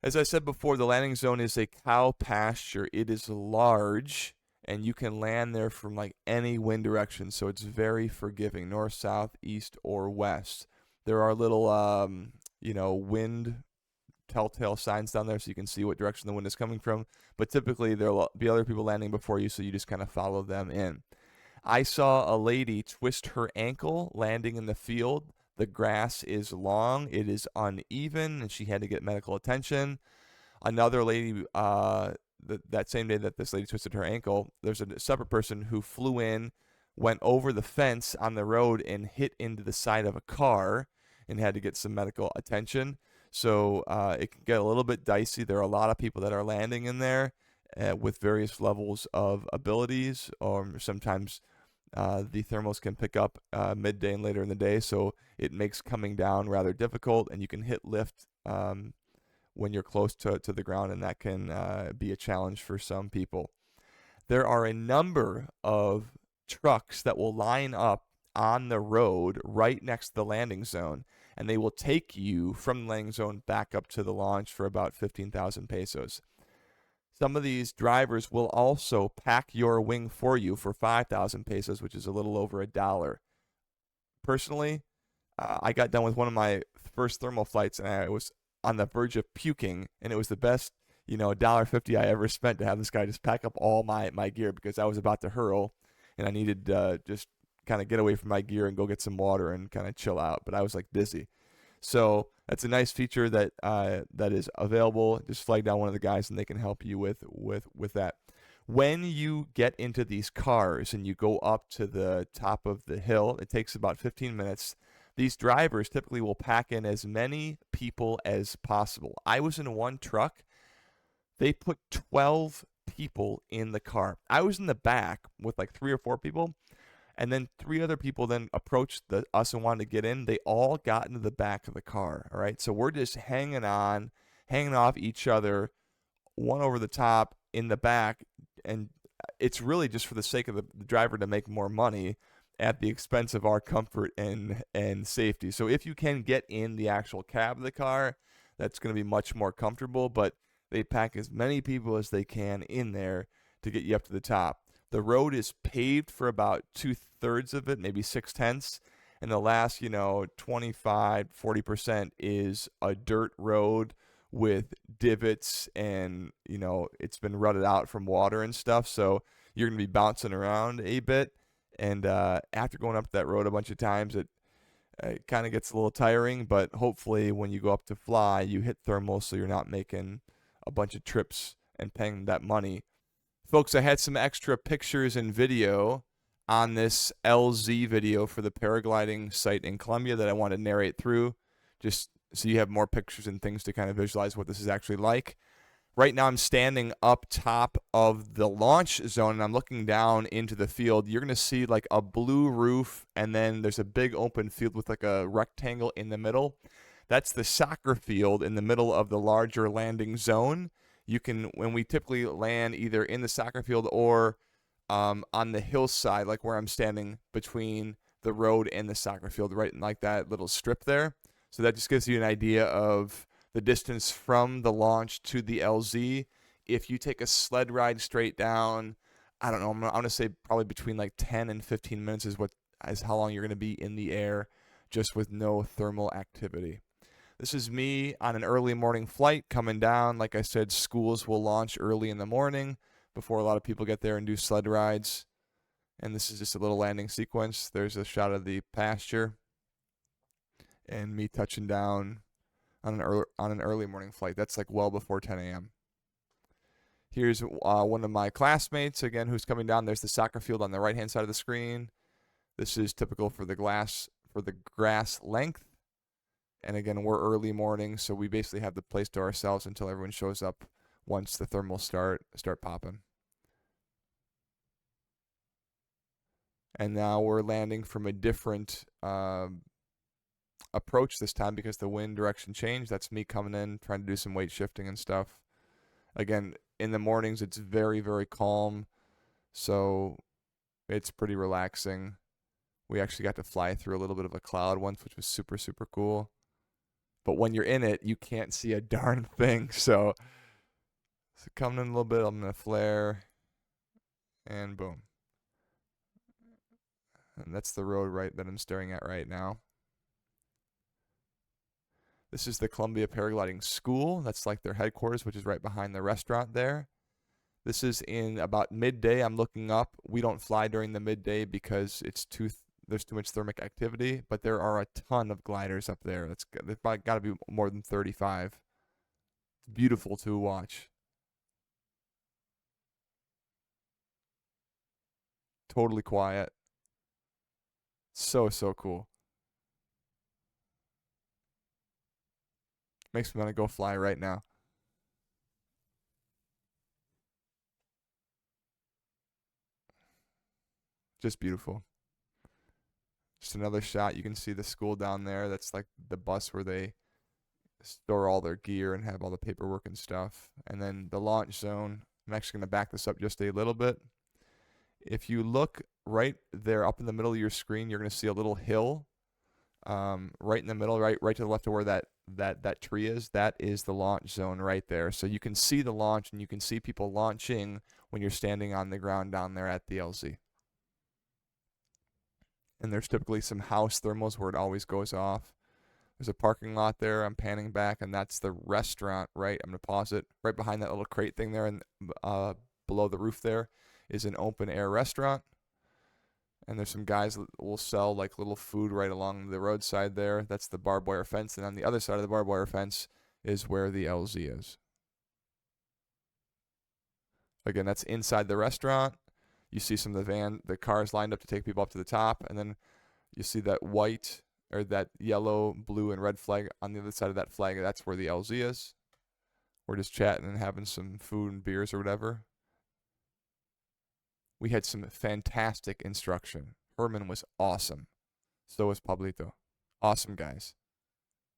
As I said before, the landing zone is a cow pasture. It is large, and you can land there from like any wind direction, so it's very forgiving, north, south, east, or west. There are little, wind telltale signs down there so you can see what direction the wind is coming from. But typically, there'll be other people landing before you, so you just kind of follow them in. I saw a lady twist her ankle landing in the field. The grass is long, it is uneven, and she had to get medical attention. Another lady, that same day that this lady twisted her ankle, there's a separate person who flew in, went over the fence on the road, and hit into the side of a car and had to get some medical attention. So it can get a little bit dicey. There are a lot of people that are landing in there with various levels of abilities, or sometimes the thermals can pick up midday and later in the day, so it makes coming down rather difficult, and you can hit lift when you're close to the ground, and that can be a challenge for some people. There are a number of trucks that will line up on the road right next to the landing zone, and they will take you from the landing zone back up to the launch for about 15,000 pesos. Some of these drivers will also pack your wing for you for 5,000 pesos, which is a little over $1. Personally, I got done with one of my first thermal flights, and I was on the verge of puking, and it was the best, $1.50 I ever spent to have this guy just pack up all my gear, because I was about to hurl, and I needed just kind of get away from my gear and go get some water and kind of chill out. But I was like dizzy. So that's a nice feature that is available. Just flag down one of the guys, and they can help you with that. When you get into these cars and you go up to the top of the hill, it takes about 15 minutes. These drivers typically will pack in as many people as possible. I was in one truck. They put 12 people in the car. I was in the back with like 3 or 4 people, and then 3 other people then approached us and wanted to get in. They all got into the back of the car. All right, so we're just hanging off each other, one over the top in the back, and it's really just for the sake of the driver to make more money at the expense of our comfort and safety. So if you can get in the actual cab of the car, that's going to be much more comfortable. But they pack as many people as they can in there to get you up to the top. The road is paved for about 2/3 of it, maybe 6/10, and the last, 25-40% is a dirt road with divots, and it's been rutted out from water and stuff. So you're gonna be bouncing around a bit, and after going up that road a bunch of times, it kind of gets a little tiring. But hopefully, when you go up to fly, you hit thermal, so you're not making a bunch of trips and paying that money. Folks, I had some extra pictures and video on this LZ video for the paragliding site in Colombia that I want to narrate through, just so you have more pictures and things to kind of visualize what this is actually like. Right now I'm standing up top of the launch zone, and I'm looking down into the field. You're going to see like a blue roof, and then there's a big open field with like a rectangle in the middle. That's the soccer field in the middle of the larger landing zone. When we typically land either in the soccer field or on the hillside, like where I'm standing between the road and the soccer field, right in like that little strip there. So that just gives you an idea of the distance from the launch to the LZ. If you take a sled ride straight down, I don't know, I'm going to say probably between like 10 and 15 minutes is how long you're going to be in the air, just with no thermal activity. This is me on an early morning flight coming down. Like I said, schools will launch early in the morning before a lot of people get there and do sled rides. And this is just a little landing sequence. There's a shot of the pasture and me touching down on an early morning flight. That's like well before 10 a.m. Here's one of my classmates, again, who's coming down. There's the soccer field on the right-hand side of the screen. This is typical for the grass length. And again, we're early morning, so we basically have the place to ourselves until everyone shows up once the thermals start popping. And now we're landing from a different approach this time because the wind direction changed. That's me coming in, trying to do some weight shifting and stuff. Again, in the mornings, it's very, very calm, so it's pretty relaxing. We actually got to fly through a little bit of a cloud once, which was super, super cool. But when you're in it, you can't see a darn thing. So coming in a little bit, I'm gonna flare, and boom. And that's the road right that I'm staring at right now. This is the Colombia Paragliding School. That's like their headquarters, which is right behind the restaurant there. This is in about midday. I'm looking up. We don't fly during the midday because there's too much thermic activity, but there are a ton of gliders up there. There's probably got to be more than 35. It's beautiful to watch. Totally quiet. So cool. Makes me want to go fly right now. Just beautiful. Just another shot. You can see the school down there. That's like the bus where they store all their gear and have all the paperwork and stuff. And then the launch zone. I'm actually going to back this up just a little bit. If you look right there up in the middle of your screen, you're going to see a little hill right in the middle, right to the left of where that tree is. That is the launch zone right there. So you can see the launch and you can see people launching when you're standing on the ground down there at the LZ. And there's typically some house thermals where it always goes off. There's a parking lot there. I'm panning back, and that's the restaurant, right? I'm going to pause it. Right behind that little crate thing there and below the roof there is an open air restaurant. And there's some guys that will sell like little food right along the roadside there. That's the barbed wire fence. And on the other side of the barbed wire fence is where the LZ is. Again, that's inside the restaurant. You see some of the cars lined up to take people up to the top. And then you see that white or that yellow, blue, and red flag on the other side of that flag. That's where the LZ is. We're just chatting and having some food and beers or whatever. We had some fantastic instruction. Herman was awesome. So was Pablito. Awesome guys.